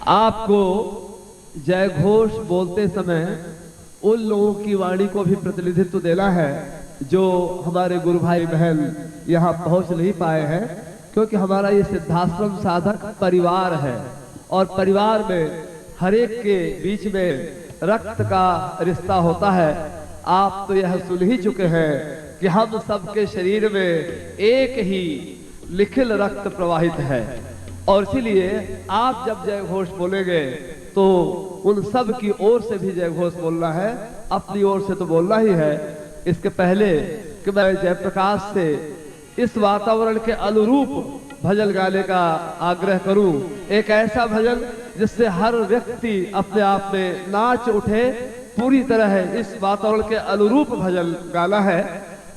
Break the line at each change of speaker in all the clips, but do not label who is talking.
आपको जय घोष बोलते समय उन लोगों की वाणी को भी प्रतिनिधित्व देना है जो हमारे गुरु भाई बहन यहाँ पहुंच नहीं पाए हैं, क्योंकि हमारा ये सिद्धाश्रम साधक परिवार है और परिवार में हर एक के बीच में रक्त का रिश्ता होता है। आप तो यह सुन ही चुके हैं कि हम सबके शरीर में एक ही लिखित रक्त प्रवाहित है, और इसीलिए आप जब जय घोष बोलेंगे तो उन सब की ओर से भी जय घोष बोलना है, अपनी ओर से तो बोलना ही है। इसके पहले कि मैं जयप्रकाश से इस वातावरण के अनुरूप भजन गाने का आग्रह करूं, एक ऐसा भजन जिससे हर व्यक्ति अपने आप में नाच उठे, पूरी तरह इस वातावरण के अनुरूप भजन गाना है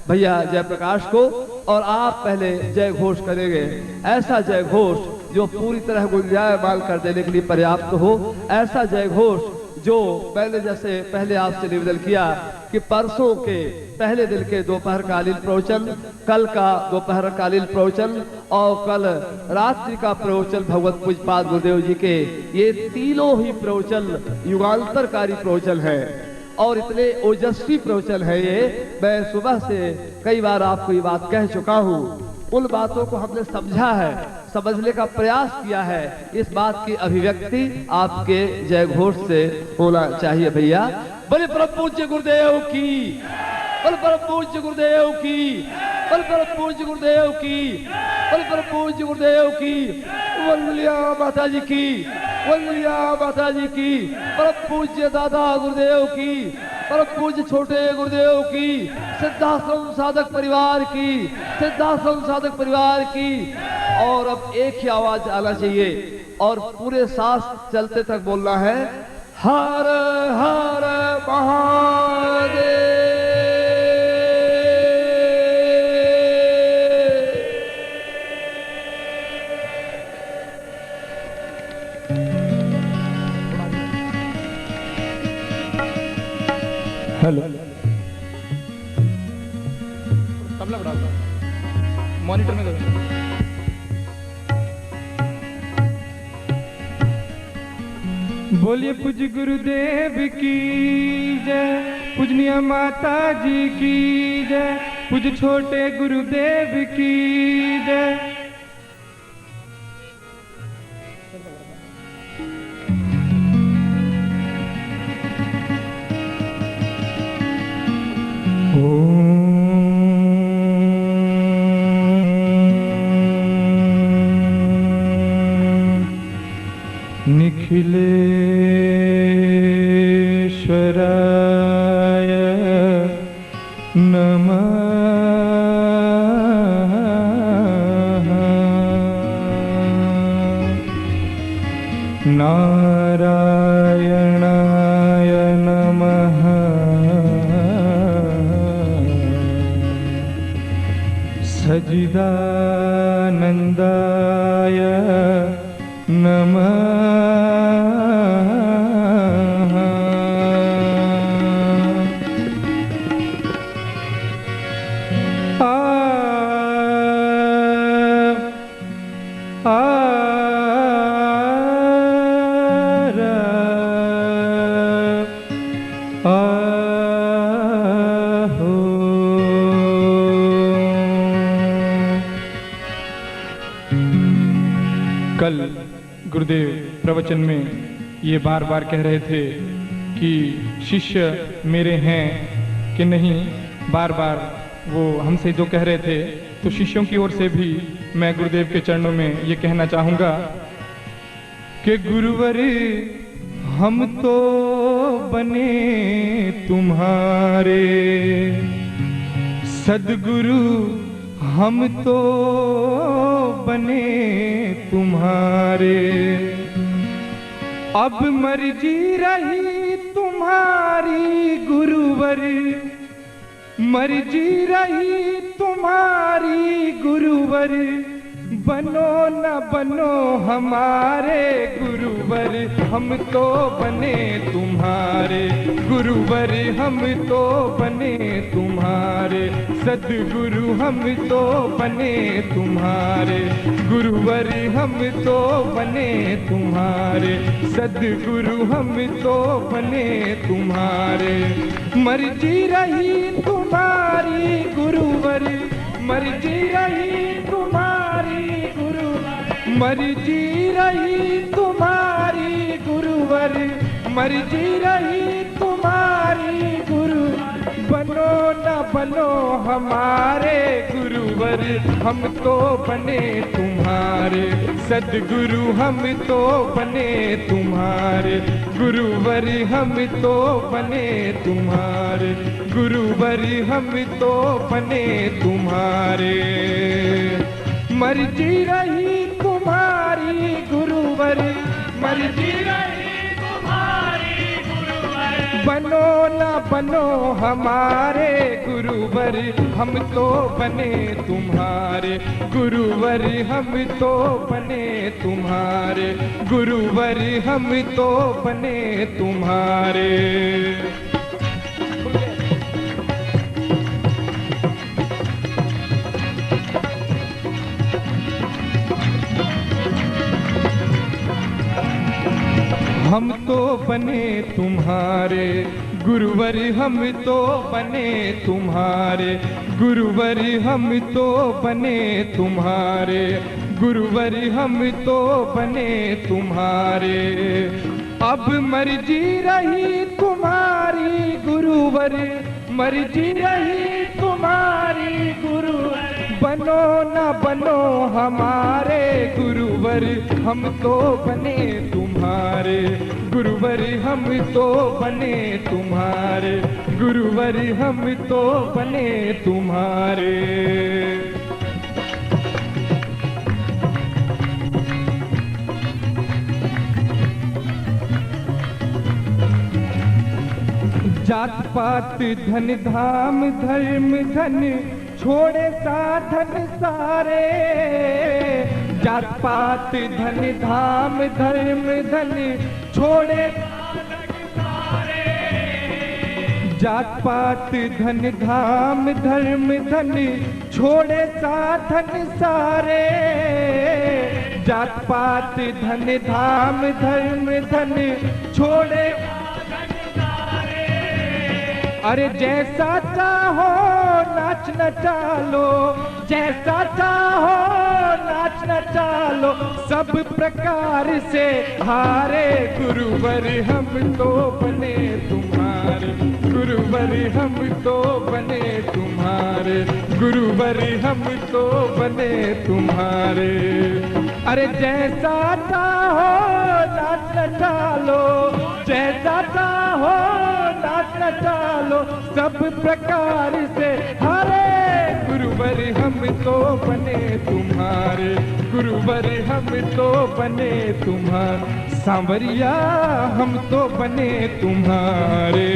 भैया जयप्रकाश को। और आप पहले जय घोष करेंगे, ऐसा जय घोष जो पूरी तरह गुंजायमान कर देने के लिए पर्याप्त हो, ऐसा जय घोष जो मैंने जैसे पहले आपसे निवेदन किया कि परसों के पहले दिन के दोपहर कालीन प्रवचन, कल का दोपहर कालीन प्रवचन और कल रात्रि का प्रवचन भगवत पूज्यपाद गुरुदेव जी के, ये तीनों ही प्रवचन युगांतरकारी प्रवचन है और इतने ओजस्वी प्रवचन है ये। मैं सुबह से कई बार आपको ये बात कह चुका हूँ, उन बातों को हमने समझा है, समझने का प्रयास किया है। इस बात की अभिव्यक्ति आपके जय घोष से होना चाहिए भैया। बोले परम पूज्य गुरुदेव की, बोले परम पूज्य गुरुदेव की, बोले परम पूज्य गुरुदेव की, बोले परम पूज्य गुरुदेव की, वंदलिया माता जी की, वंदलिया माता जी की, परम पूज्य दादा गुरुदेव की, परम पूज्य छोटे गुरुदेव की, सिद्धाश्रम साधक परिवार की, सिद्धाश्रम साधक परिवार की। और अब एक ही आवाज आना चाहिए और पूरे सांस चलते तक बोलना है, हर हर महादेव।
हेलो, तबला बढ़ा मॉनिटर में दो। बोलिए पूज्य गुरुदेव की जय, पूजनीय माता जी की जय, पूज्य छोटे गुरुदेव की जय। निखिलेश्वराय नमः। नारायणाय नमः। सच्चिदानंदाय नमः। कल गुरुदेव प्रवचन में ये बार बार कह रहे थे कि शिष्य मेरे हैं कि नहीं, बार बार वो हमसे जो कह रहे थे। तो शिष्यों की ओर से भी मैं गुरुदेव के चरणों में ये कहना चाहूँगा कि गुरुवर हम तो बने तुम्हारे, सद्गुरु हम तो बने तुम्हारे। अब मर्जी रही तुम्हारी गुरुवर, मर्जी रही तुम्हारी गुरुवर, बनो न बनो हमारे गुरुवर, हम तो बने तुम्हारे गुरुवर, हम तो बने तुम्हारे सद्गुरु, हम तो बने तुम्हारे गुरुवर, हम तो बने तुम्हारे सद्गुरु, हम तो बने तुम्हारे। मर्जी रही तुम्हारी गुरुवर, मर्जी रही तुम्हारी गुरु, मर्जी रही तुम्हारी गुरुवर, मर्जी रही तुम्हारी गुरु। बनो न बनो हमारे गुरुवर, हम तो बने तुम्हारे सद्गुरु, हम तो बने तुम्हारे गुरुवर, हम तो बने तुम्हारे गुरुवर, हम तो बने तुम्हारे। मर्जी रही तुम्हारी गुरुवर, मर्जी रही तुम्हारी गुरुवर, बनो न बनो हमारे गुरुवर, हम तो बने तुम्हारे गुरुवर, हम तो बने तुम्हारे गुरुवर, हम तो बने तुम्हारे। हम तो बने तुम्हारे गुरुवर, हम तो बने तुम्हारे गुरुवर, हम तो बने तुम्हारे गुरुवर, हम तो बने तुम्हारे। अब मर्जी रही तुम्हारी गुरुवर, मर्जी रही तुम्हारी गुरुवर, बनो न बनो हमारे गुरुवर, हम तो बने तुम्हारे गुरुवर, हम तो बने तुम्हारे गुरुवर, हम तो बने तुम्हारे। जात पात धन धाम धर्म धन छोड़े साधन सारे, जात पात धन धाम धर्म धन छोड़े जात पात धन धाम धर्म धन छोड़े साधन सारे, जात पात धन धाम धर्म धन छोड़े। अरे जैसा चाहो नाच नचा लो, जैसा चाहो नाच नचा लो, सब प्रकार से हारे गुरुवर, हम तो बने तुम्हारे गुरुवर, हम तो बने तुम्हारे गुरुवर, हम तो बने तुम्हारे। अरे जैसा चाहो नाच नचा लो, जैसा चाहो नाच नचा लो, सब प्रकार से हरे गुरुवर, हम तो बने तुम्हारे गुरुवर, हम तो बने तुम्हारे सांवरिया, हम तो बने तुम्हारे।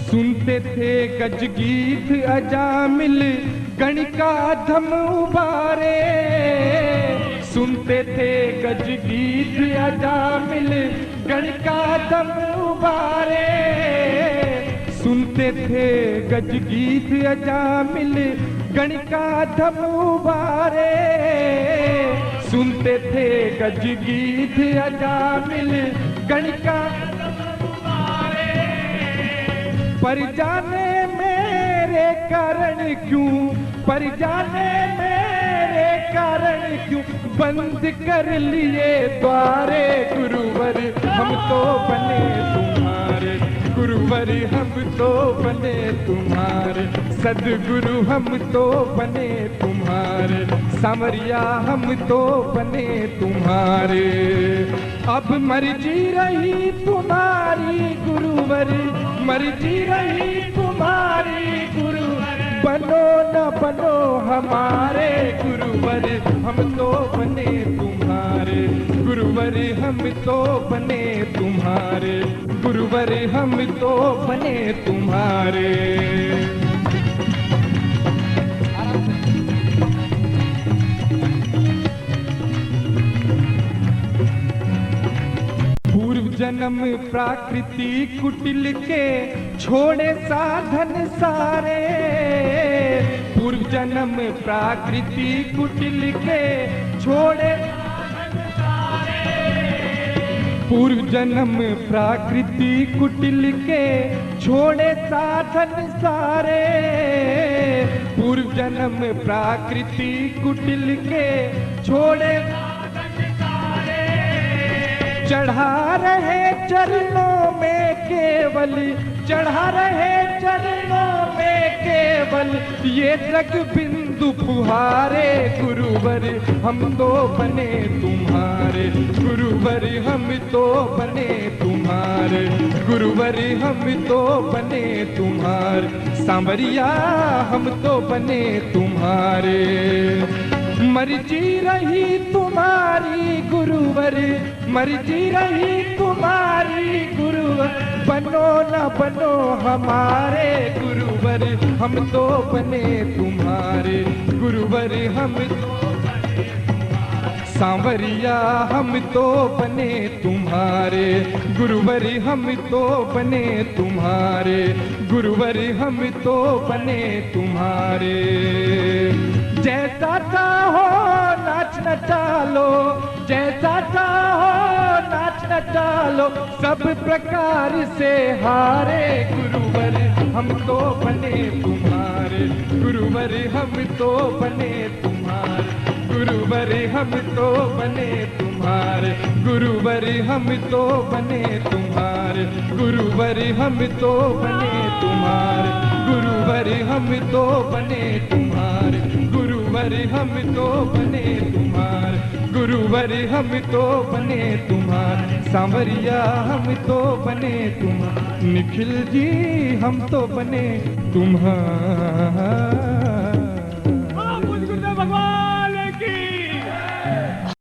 सुनते थे गज गीत अजामिल गणिका धम उबारे, सुनते थे गज गीत अजामिल गणिका धम उबारे, सुनते थे गज गीत अजामिल गणिका धम उबारे, सुनते थे गज गीत अजामिल गणिका पर जाने मेरे कारण क्यों, पर जाने मेरे कारण क्यों बंद कर लिए द्वारे गुरुवर, हम तो बने तुम्हारे गुरुवर, हम तो बने तुम्हारे सद्गुरु, हम तो बने तुम्हारे सांवरिया, हम तो बने तुम्हारे। अब मर्जी रही तुम्हारी गुरुवर, मर्जी रही तुम्हारी गुरुवर, बनो न बनो हमारे गुरुवर, हम तो बने तुम्हारे गुरुवर, हम तो बने तुम्हारे गुरुवर, हम तो बने तुम्हारे। पूर्व जन्म प्राकृति कुटिल के छोड़े साधन सारे, पूर्व जन्म प्राकृति कुटिल के छोड़े, पूर्व जन्म प्राकृति कुटिल के छोड़े साधन सारे, पूर्व जन्म प्राकृति कुटिल के छोड़े चढ़ा रहे चरणों में केवल, चढ़ा रहे चरणों में केवल ये जग बिंदु फुहारे गुरुवर, हम तो बने तुम्हारे गुरुवर, हम तो बने तुम्हारे गुरुवर, हम तो बने तुम्हारे सांवरिया, हम तो बने तुम्हारे। मर्जी रही तुम्हारी गुरुवर, मर्जी रही तुम्हारी गुरुवर, बनो न बनो हमारे गुरुवर, हम तो बने तुम्हारे गुरुवर, हम तो सांवरिया, हम तो बने तुम्हारे गुरुवर, हम तो बने तुम्हारे गुरुवर, हम तो बने तुम्हारे। जैसा चाहो नाच नचा लो, जैसा चाहो नाच नचा लो, सब प्रकार से हारे गुरुवर, हम तो बने तुम्हारे गुरुवर, हम तो बने तुम्हारे गुरुवर, हम तो बने तुम्हारे गुरुवर, हम तो बने तुम्हारे गुरुवर, हम तो बने तुम्हारे गुरुवर, हम तो बने तुम्हारे गुरुवर, हम तो बने तुम्हारे गुरुवर, हम तो बने तुम्हारे सांवरिया, हम तो बने तुम्हारे निखिल जी, हम तो बने तुम्हारे।
भगवान